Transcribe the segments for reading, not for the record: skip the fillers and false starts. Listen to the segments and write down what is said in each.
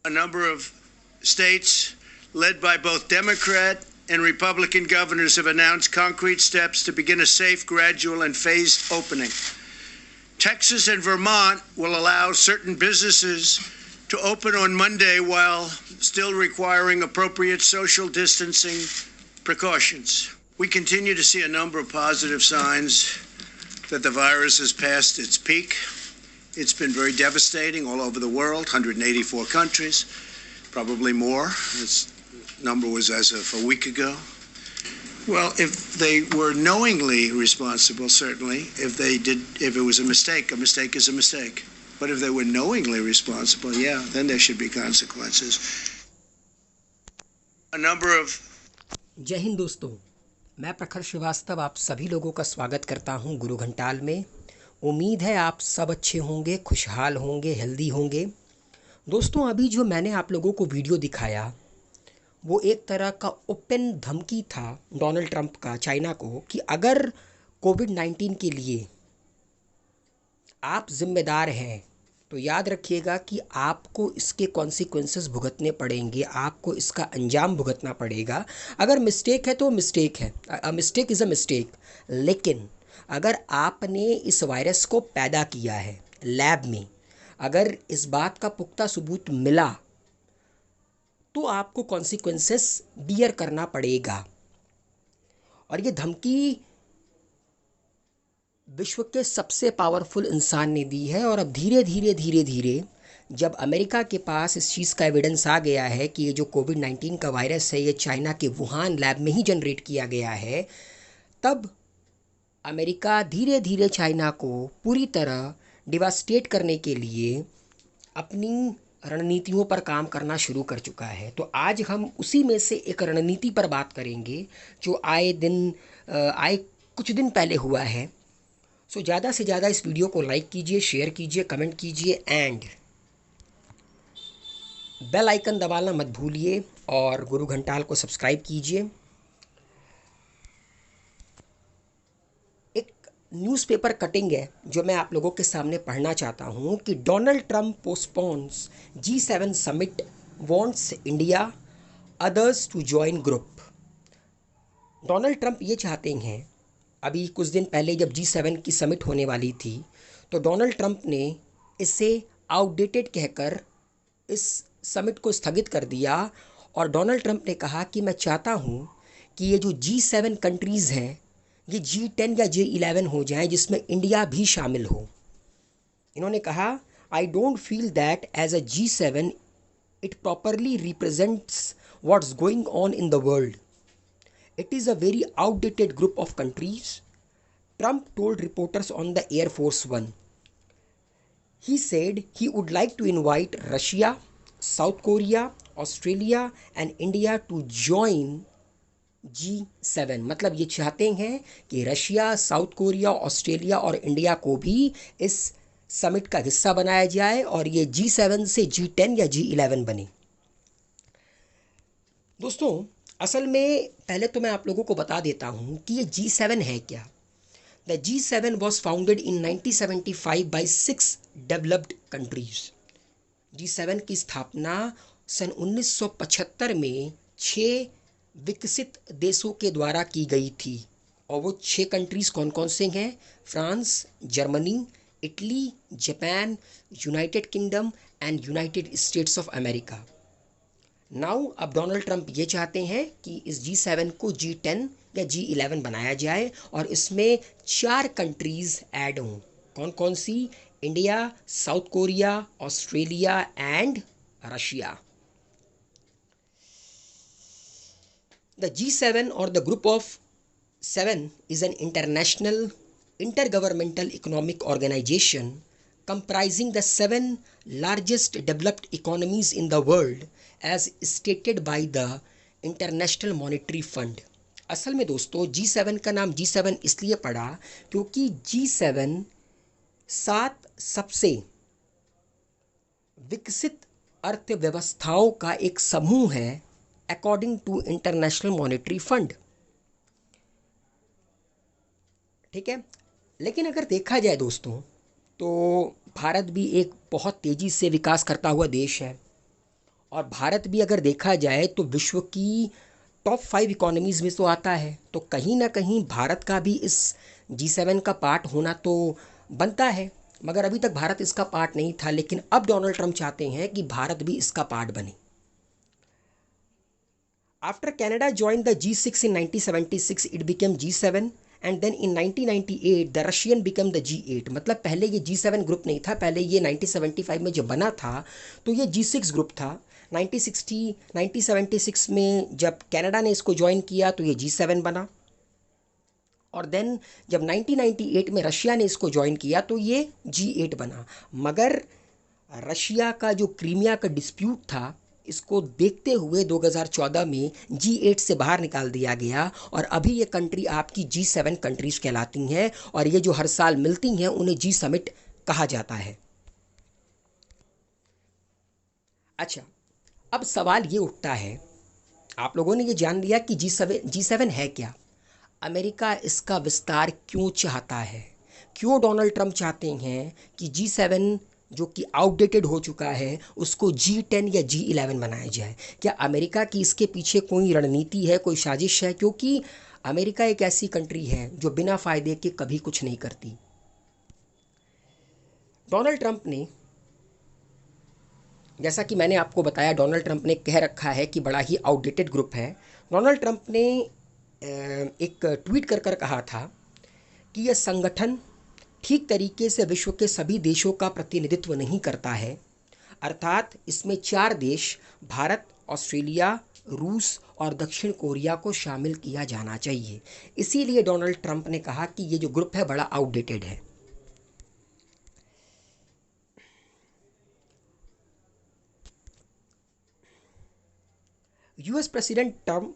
A number of states, led by both Democrat and Republican governors, have announced concrete steps to begin a safe, gradual, and phased opening. Texas and Vermont will allow certain businesses to open on Monday while still requiring appropriate social distancing precautions. We continue to see a number of positive signs that the virus has passed its peak. It's been very devastating all over the world, 184 countries, probably more. This number was as of a week ago. Well, if they were knowingly responsible, certainly. If it was a mistake is a mistake. But if they were knowingly responsible, yeah, then there should be consequences. A number of जय हिंद दोस्तों, मैं प्रखर श्रीवास्तव आप सभी लोगों का स्वागत करता हूं गुरु घंटाल में। उम्मीद है आप सब अच्छे होंगे, खुशहाल होंगे, हेल्दी होंगे। दोस्तों, अभी जो मैंने आप लोगों को वीडियो दिखाया वो एक तरह का ओपन धमकी था डोनाल्ड ट्रंप का चाइना को कि अगर कोविड-19 के लिए आप जिम्मेदार हैं तो याद रखिएगा कि आपको इसके कॉन्सिक्वेंसेस भुगतने पड़ेंगे, आपको इसका अंजाम भुगतना पड़ेगा। अगर मिस्टेक है तो मिस्टेक है, a mistake is a mistake. लेकिन अगर आपने इस वायरस को पैदा किया है लैब में, अगर इस बात का पुख्ता सबूत मिला तो आपको कॉन्सिक्वेंसेस बियर करना पड़ेगा। और ये धमकी विश्व के सबसे पावरफुल इंसान ने दी है। और अब धीरे धीरे जब अमेरिका के पास इस चीज़ का एविडेंस आ गया है कि ये जो कोविड-19 का वायरस है ये चाइना के वुहान लैब में ही जनरेट किया गया है, तब अमेरिका धीरे धीरे चाइना को पूरी तरह डिवास्टेट करने के लिए अपनी रणनीतियों पर काम करना शुरू कर चुका है। तो आज हम उसी में से एक रणनीति पर बात करेंगे जो आए कुछ दिन पहले हुआ है। सो ज़्यादा से ज़्यादा इस वीडियो को लाइक कीजिए, शेयर कीजिए, कमेंट कीजिए एंड बेल आइकन दबाना मत भूलिए और गुरु घंटाल को सब्सक्राइब कीजिए। एक न्यूज़पेपर कटिंग है जो मैं आप लोगों के सामने पढ़ना चाहता हूँ कि Donald Trump postpones G7 summit, wants India others to join group. Donald Trump ये चाहते हैं, अभी कुछ दिन पहले जब G7 की समिट होने वाली थी तो डोनाल्ड ट्रंप ने इसे आउटडेटेड कहकर इस समिट को स्थगित कर दिया। और डोनाल्ड ट्रंप ने कहा कि मैं चाहता हूँ कि ये जो G7 कंट्रीज़ हैं ये G10 या G11 हो जाएं जिसमें इंडिया भी शामिल हो। इन्होंने कहा, I don't feel that as a G7 it properly represents what's going on in the world. It is a very outdated group of countries, Trump told reporters on the Air Force One. He said he would like to invite Russia, South Korea, Australia and India to join G7. मतलब ये चाहते हैं कि Russia, south Korea, Australia और India को भी इस summit का हिस्सा बनाया जाए और ये G7 से G10 या G11 बने। दोस्तों, असल में पहले तो मैं आप लोगों को बता देता हूँ कि ये G7 है क्या। The G7 was founded in 1975 by 6 developed countries. G7 की स्थापना सन 1975 में 6 विकसित देशों के द्वारा की गई थी। और वो 6 कंट्रीज़ कौन कौन से हैं? France, Germany, Italy, Japan, United kingdom and United states of America. Now अब डोनाल्ड ट्रंप ये चाहते हैं कि इस G7 को G10 या G11 बनाया जाए और इसमें 4 कंट्रीज़ ऐड हों। कौन कौन सी? India, South Korea, Australia and Russia. The G7 और the group of 7 is an international intergovernmental economic organization comprising the 7 largest developed economies in the world as stated by the International Monetary Fund. असल में दोस्तों G7 का नाम G7 इसलिए पड़ा क्योंकि G7 7 सबसे विकसित अर्थव्यवस्थाओं का एक समूह है according to international monetary fund. ठीक है, लेकिन अगर देखा जाए दोस्तों तो भारत भी एक बहुत तेज़ी से विकास करता हुआ देश है और भारत भी अगर देखा जाए तो विश्व की टॉप 5 इकोनॉमीज़ में तो आता है, तो कहीं ना कहीं भारत का भी इस G7 का पार्ट होना तो बनता है। मगर अभी तक भारत इसका पार्ट नहीं था, लेकिन अब डोनाल्ड ट्रंप चाहते हैं कि भारत भी इसका पार्ट बने। After Canada joined the G6 in 1976, it became G7 and then in 1998 the Russian became the G8। मतलब पहले ये G7 ग्रुप नहीं था, पहले ये 1975 में जब बना था तो ये G6 ग्रुप था। 1976 में जब कनाडा ने इसको ज्वाइन किया तो ये G7 बना, और देन जब 1998 में रशिया ने इसको ज्वाइन किया तो ये G8 बना। मगर रशिया का जो क्रीमिया का डिस्प्यूट था, इसको देखते हुए 2014 में G8 से बाहर निकाल दिया गया, और अभी ये कंट्री आपकी G7 कंट्रीज कहलाती हैं, और ये जो हर साल मिलती हैं उन्हें जी समिट कहा जाता है। अच्छा, अब सवाल ये उठता है, आप लोगों ने ये जान लिया कि G7 है क्या, अमेरिका इसका विस्तार क्यों चाहता है, क्यों डोनाल्ड ट्रंप चाहते हैं कि G7 जो कि आउटडेटेड हो चुका है उसको G10 या G11 बनाया जाए। क्या अमेरिका की इसके पीछे कोई रणनीति है, कोई साजिश है? क्योंकि अमेरिका एक ऐसी कंट्री है जो बिना फ़ायदे के कभी कुछ नहीं करती। डोनाल्ड ट्रंप ने, जैसा कि मैंने आपको बताया, डोनाल्ड ट्रंप ने कह रखा है कि बड़ा ही आउटडेटेड ग्रुप है। डोनाल्ड ट्रंप ने एक ट्वीट कर कहा था कि यह संगठन ठीक तरीके से विश्व के सभी देशों का प्रतिनिधित्व नहीं करता है, अर्थात इसमें 4 देश भारत, ऑस्ट्रेलिया, रूस और दक्षिण कोरिया को शामिल किया जाना चाहिए। इसीलिए डोनाल्ड ट्रंप ने कहा कि ये जो ग्रुप है बड़ा आउटडेटेड है। US President Trump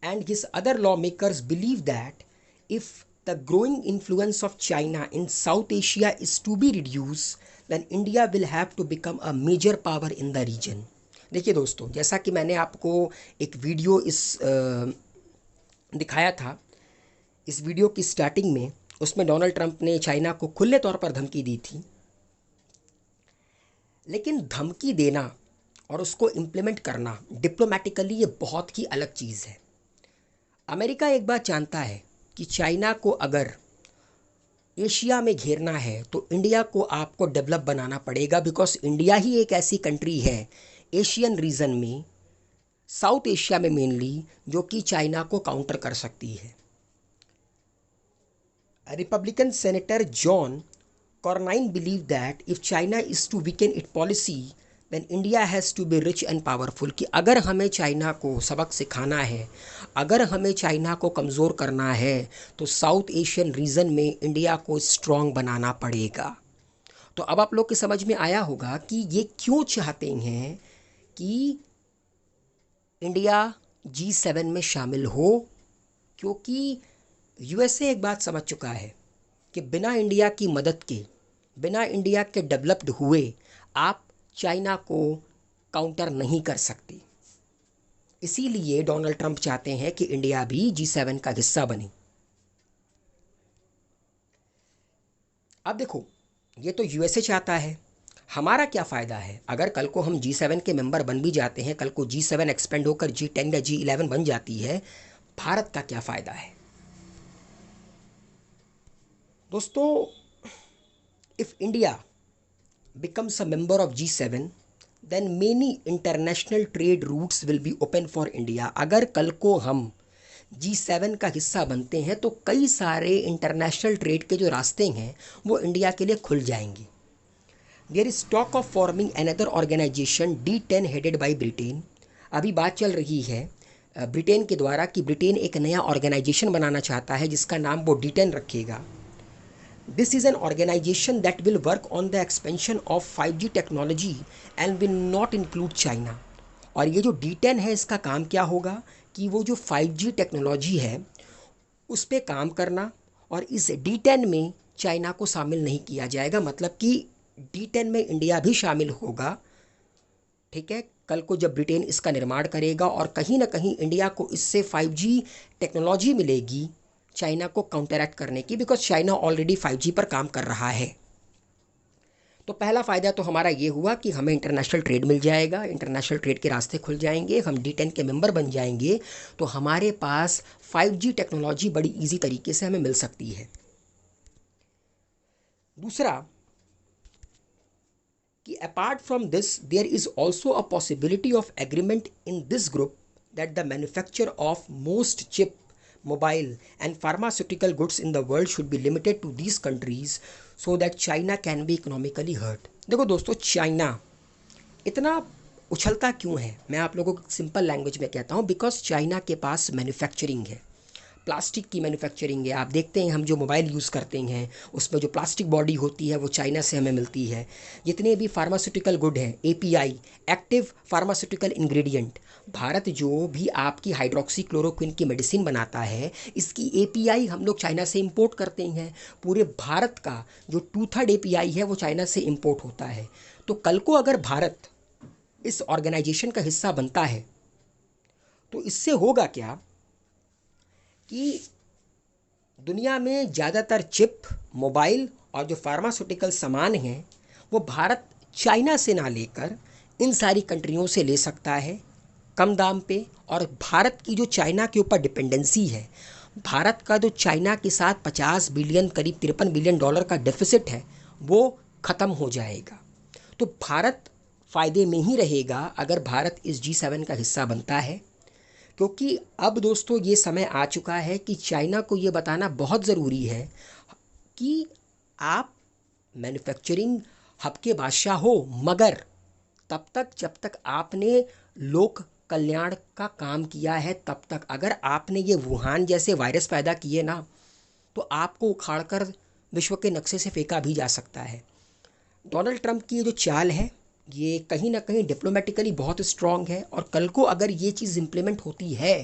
and his other lawmakers believe that if the growing influence of China in South Asia is to be reduced, then India will have to become a major power in the region। देखिए दोस्तों, जैसा कि मैंने आपको एक video दिखाया था, इस वीडियो की स्टार्टिंग में, उसमें डोनाल्ड ट्रंप ने चाइना को खुले तौर पर धमकी दी थी। लेकिन धमकी देना और उसको इम्प्लीमेंट करना डिप्लोमेटिकली ये बहुत ही अलग चीज़ है। अमेरिका एक बात जानता है कि चाइना को अगर एशिया में घेरना है तो इंडिया को आपको डेवलप बनाना पड़ेगा, बिकॉज इंडिया ही एक ऐसी कंट्री है एशियन रीजन में, साउथ एशिया में मेनली, जो कि चाइना को काउंटर कर सकती है। Republican senator John Cornyn believe that if China is to weaken it policy then India has to be rich and powerful. कि अगर हमें चाइना को सबक सिखाना है, अगर हमें चाइना को कमज़ोर करना है, तो साउथ एशियन रीजन में इंडिया को स्ट्रॉन्ग बनाना पड़ेगा। तो अब आप लोग की समझ में आया होगा कि ये क्यों चाहते हैं कि इंडिया G7 में शामिल हो, क्योंकि USA एक बात समझ चुका है कि बिना इंडिया की मदद के, बिना इंडिया के डेवलप्ड हुए आप चाइना को काउंटर नहीं कर सकते। इसीलिए डोनाल्ड ट्रंप चाहते हैं कि इंडिया भी G7 का हिस्सा बने। अब देखो, ये तो USA चाहता है, हमारा क्या फ़ायदा है? अगर कल को हम G7 के मेंबर बन भी जाते हैं, कल को G7 एक्सपेंड होकर G10 या G11 बन जाती है, भारत का क्या फ़ायदा है? दोस्तों, if India becomes a member of G7, then many international trade routes will be open for India। अगर कल को हम G7 का हिस्सा बनते हैं तो कई सारे इंटरनेशनल ट्रेड के जो रास्ते हैं वो इंडिया के लिए खुल जाएंगे। There is talk of forming another organisation D10 headed by Britain. अभी बात चल रही है ब्रिटेन के द्वारा कि ब्रिटेन एक नया ऑर्गेनाइजेशन बनाना चाहता है जिसका नाम वो D10 रखेगा। This is an organization that will work on the expansion of 5G technology and will not include China। और ये जो D10 है, इसका काम क्या होगा कि वो जो 5G टेक्नोलॉजी है उस पर काम करना, और इस D10 में चाइना को शामिल नहीं किया जाएगा। मतलब कि D10 में इंडिया भी शामिल होगा, ठीक है, कल को जब ब्रिटेन इसका निर्माण करेगा, और कहीं ना कहीं इंडिया को इससे 5G टेक्नोलॉजी मिलेगी चाइना को काउंटरैक्ट करने की, बिकॉज चाइना ऑलरेडी 5G पर काम कर रहा है। तो पहला फ़ायदा तो हमारा ये हुआ कि हमें इंटरनेशनल ट्रेड मिल जाएगा, इंटरनेशनल ट्रेड के रास्ते खुल जाएंगे, हम D10 के मेंबर बन जाएंगे, तो हमारे पास 5G टेक्नोलॉजी बड़ी इजी तरीके से हमें मिल सकती है। दूसरा कि apart from this there is also a possibility of agreement in this group that the manufacture of most chip mobile and pharmaceutical goods in the world should be limited to these countries so that China can be economically hurt। देखो दोस्तों, China इतना उछलता क्यों है, मैं आप लोगों को सिंपल लैंग्वेज में कहता हूँ, बिकॉज चाइना के पास मैन्युफैक्चरिंग है, प्लास्टिक की मैन्युफैक्चरिंग है। आप देखते हैं हम जो मोबाइल यूज़ करते हैं उसमें जो प्लास्टिक बॉडी होती है वो चाइना से हमें मिलती है। जितने भी फार्मास्यूटिकल गुड हैं, API active pharmaceutical ingredient, Bharat जो भी आपकी हाइड्रोक्सी क्लोरोक्विन की मेडिसिन बनाता है, इसकी API हम लोग चाइना से इंपोर्ट करते हैं। पूरे भारत का जो 2/3 API है वो चाइना से इंपोर्ट होता है। तो कल को अगर भारत इस ऑर्गेनाइजेशन का हिस्सा बनता है तो इससे होगा क्या कि दुनिया में ज़्यादातर चिप, मोबाइल और जो फार्मास्यूटिकल सामान हैं वो भारत चाइना से ना लेकर इन सारी कंट्रियों से ले सकता है कम दाम पे। और भारत की जो चाइना के ऊपर डिपेंडेंसी है, भारत का जो चाइना के साथ 50 बिलियन करीब $53 बिलियन का डेफिसिट है वो ख़त्म हो जाएगा। तो भारत फ़ायदे में ही रहेगा अगर भारत इस G7 का हिस्सा बनता है, क्योंकि अब दोस्तों ये समय आ चुका है कि चाइना को ये बताना बहुत ज़रूरी है कि आप मैन्युफैक्चरिंग हब के बादशाह हो, मगर तब तक जब तक आपने लोक कल्याण का काम किया है तब तक। अगर आपने ये वुहान जैसे वायरस पैदा किए ना तो आपको उखाड़कर विश्व के नक्शे से फेंका भी जा सकता है। डोनाल्ड ट्रंप की ये जो चाल है ये कहीं ना कहीं डिप्लोमेटिकली बहुत स्ट्रॉन्ग है, और कल को अगर ये चीज़ इम्प्लीमेंट होती है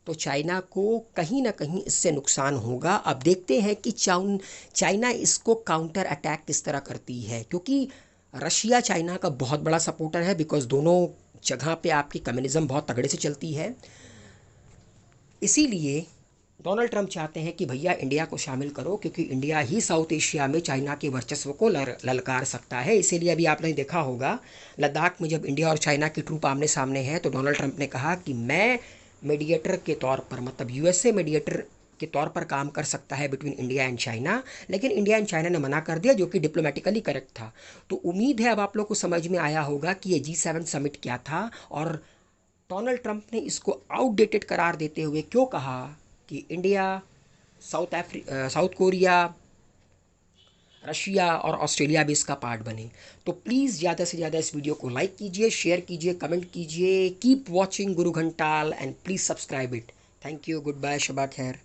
तो चाइना को कहीं ना कहीं इससे नुकसान होगा। अब देखते हैं कि चाइना इसको काउंटर अटैक किस तरह करती है, क्योंकि रशिया चाइना का बहुत बड़ा सपोर्टर है, बिकॉज दोनों जगह पे आपकी कम्युनिज़्म बहुत तगड़े से चलती है। इसीलिए डोनाल्ड ट्रंप चाहते हैं कि भैया इंडिया को शामिल करो, क्योंकि इंडिया ही साउथ एशिया में चाइना के वर्चस्व को ललकार सकता है। इसीलिए अभी आपने देखा होगा लद्दाख में जब इंडिया और चाइना की ट्रूप आमने सामने है तो डोनाल्ड ट्रंप ने कहा कि मैं मीडिएटर के तौर पर, मतलब USA मीडिएटर के तौर पर काम कर सकता है बिटवीन इंडिया एंड चाइना, लेकिन इंडिया एंड चाइना ने मना कर दिया, जो कि डिप्लोमेटिकली करेक्ट था। तो उम्मीद है अब आप लोग को समझ में आया होगा कि ये G7 समिट क्या था, और डोनाल्ड ट्रंप ने इसको आउटडेटेड करार देते हुए क्यों कहा कि इंडिया, साउथ कोरिया, रशिया और ऑस्ट्रेलिया भी इसका पार्ट बने। तो प्लीज़ ज़्यादा से ज़्यादा इस वीडियो को लाइक कीजिए, शेयर कीजिए, कमेंट कीजिए। Keep watching Guru Ghantal and please subscribe it. Thank you, good bye, शबा खैर।